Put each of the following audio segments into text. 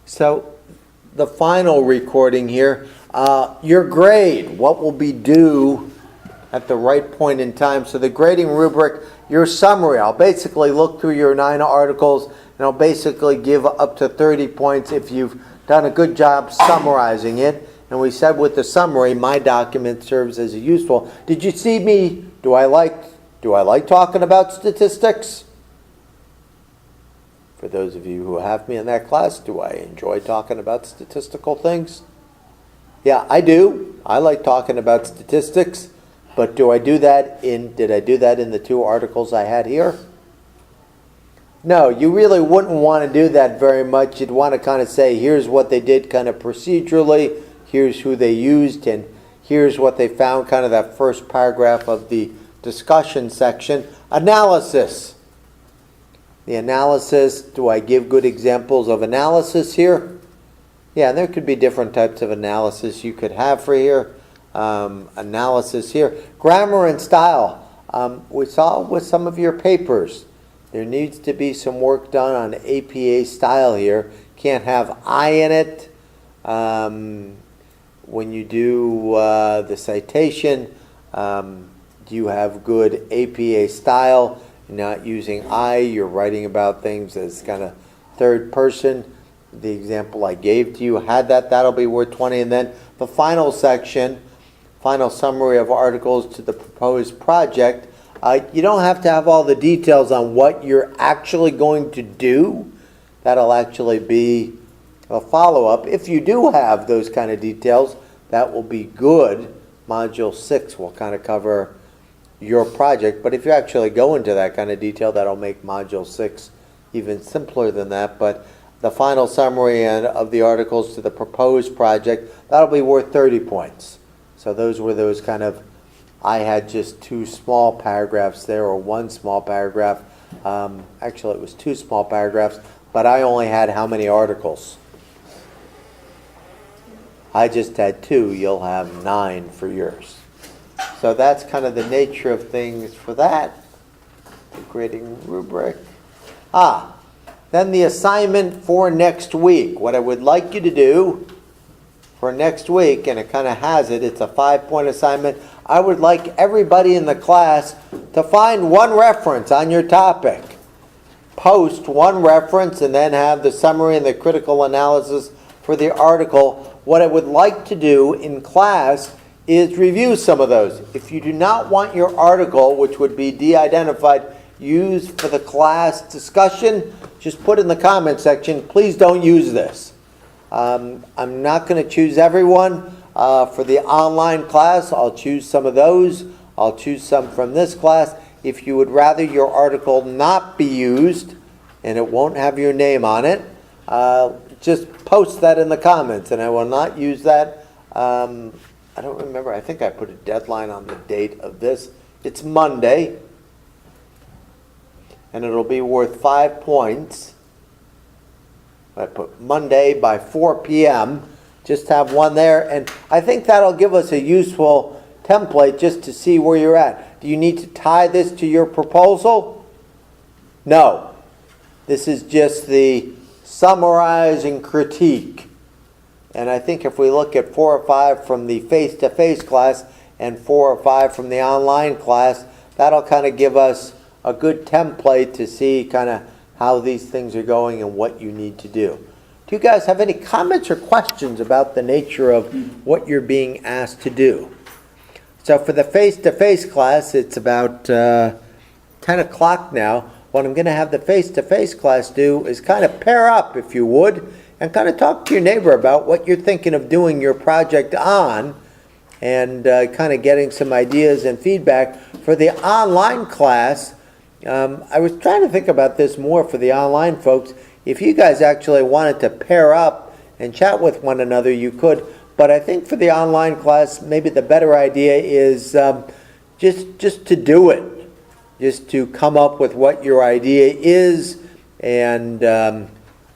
So the final recording here, your grade, what will be due at the right point in time. So the grading rubric, your summary, I'll basically look through your 9 articles and I'll basically give up to 30 points if you've done a good job summarizing it. And we said with the summary, my document serves as a useful. Did you see me? Do I like talking about statistics? For those of you who have me in that class, do I enjoy talking about statistical things? Yeah, I do. I like talking about statistics. But did I do that in the 2 articles I had here? No, you really wouldn't want to do that very much. You'd want to kind of say, here's what they did kind of procedurally, here's who they used, and here's what they found, kind of that first paragraph of the discussion section. Analysis. The analysis, do I give good examples of analysis here? Yeah, and there could be different types of analysis you could have for here. Analysis here. Grammar and style. We saw with some of your papers, there needs to be some work done on APA style here. Can't have I in it. When you do the citation, do you have good APA style? You're not using I, you're writing about things as kind of third person. The example I gave to you had that. That'll be worth 20. And then the final section, final summary of articles to the proposed project. You don't have to have all the details on what you're actually going to do. That'll actually be a follow-up. If you do have those kind of details, that will be good. Module 6 will kind of cover your project. But if you actually go into that kind of detail, that'll make Module 6 even simpler than that. But the final summary of the articles to the proposed project, that'll be worth 30 points. So those were those kind of, I had just 2 small paragraphs there, or 1 small paragraph. Actually, it was 2 small paragraphs, but I only had how many articles? I just had 2. You'll have 9 for yours. So that's kind of the nature of things for that. The grading rubric. Then the assignment for next week. What I would like you to do for next week, and it kind of has it, it's a 5-point assignment. I would like everybody in the class to find 1 reference on your topic. Post 1 reference and then have the summary and the critical analysis for the article. What I would like to do in class is review some of those. If you do not want your article, which would be de-identified, used for the class discussion, just put in the comment section, please don't use this. I'm not going to choose everyone. For the online class, I'll choose some of those. I'll choose some from this class. If you would rather your article not be used, and it won't have your name on it, just post that in the comments, and I will not use that. I don't remember. I think I put a deadline on the date of this. It's Monday, and it'll be worth 5 points. I put Monday by 4 p.m. Just have 1 there, and I think that'll give us a useful template just to see where you're at. Do you need to tie this to your proposal? No. This is just the summarize and critique. And I think if we look at 4 or 5 from the face-to-face class and 4 or 5 from the online class, that'll kind of give us a good template to see kind of how these things are going and what you need to do. Do you guys have any comments or questions about the nature of what you're being asked to do? So for the face-to-face class, it's about 10 o'clock now. What I'm going to have the face-to-face class do is kind of pair up, if you would, and kind of talk to your neighbor about what you're thinking of doing your project on, and kind of getting some ideas and feedback. For the online class, I was trying to think about this more for the online folks. If you guys actually wanted to pair up and chat with one another, you could. But I think for the online class, maybe the better idea is just to do it. Just to come up with what your idea is and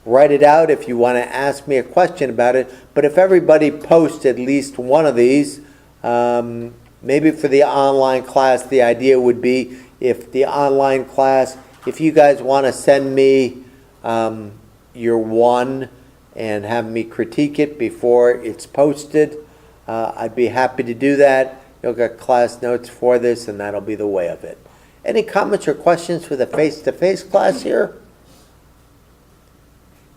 write it out if you want to ask me a question about it. But if everybody posts at least one of these, maybe for the online class, the idea would be if you guys want to send me your one and have me critique it before it's posted, I'd be happy to do that. You'll get class notes for this, and that'll be the way of it. Any comments or questions for the face-to-face class here?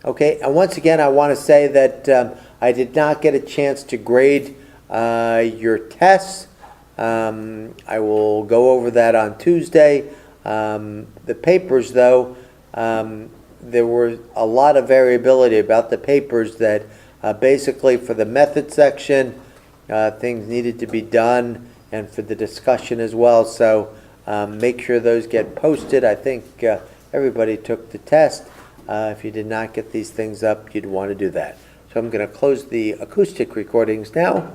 Okay, and once again, I want to say that I did not get a chance to grade your tests. I will go over that on Tuesday. The papers, though, there were a lot of variability about the papers that basically for the method section, things needed to be done, and for the discussion as well. So make sure those get posted. I think everybody took the test. If you did not get these things up, you'd want to do that. So I'm going to close the acoustic recordings now.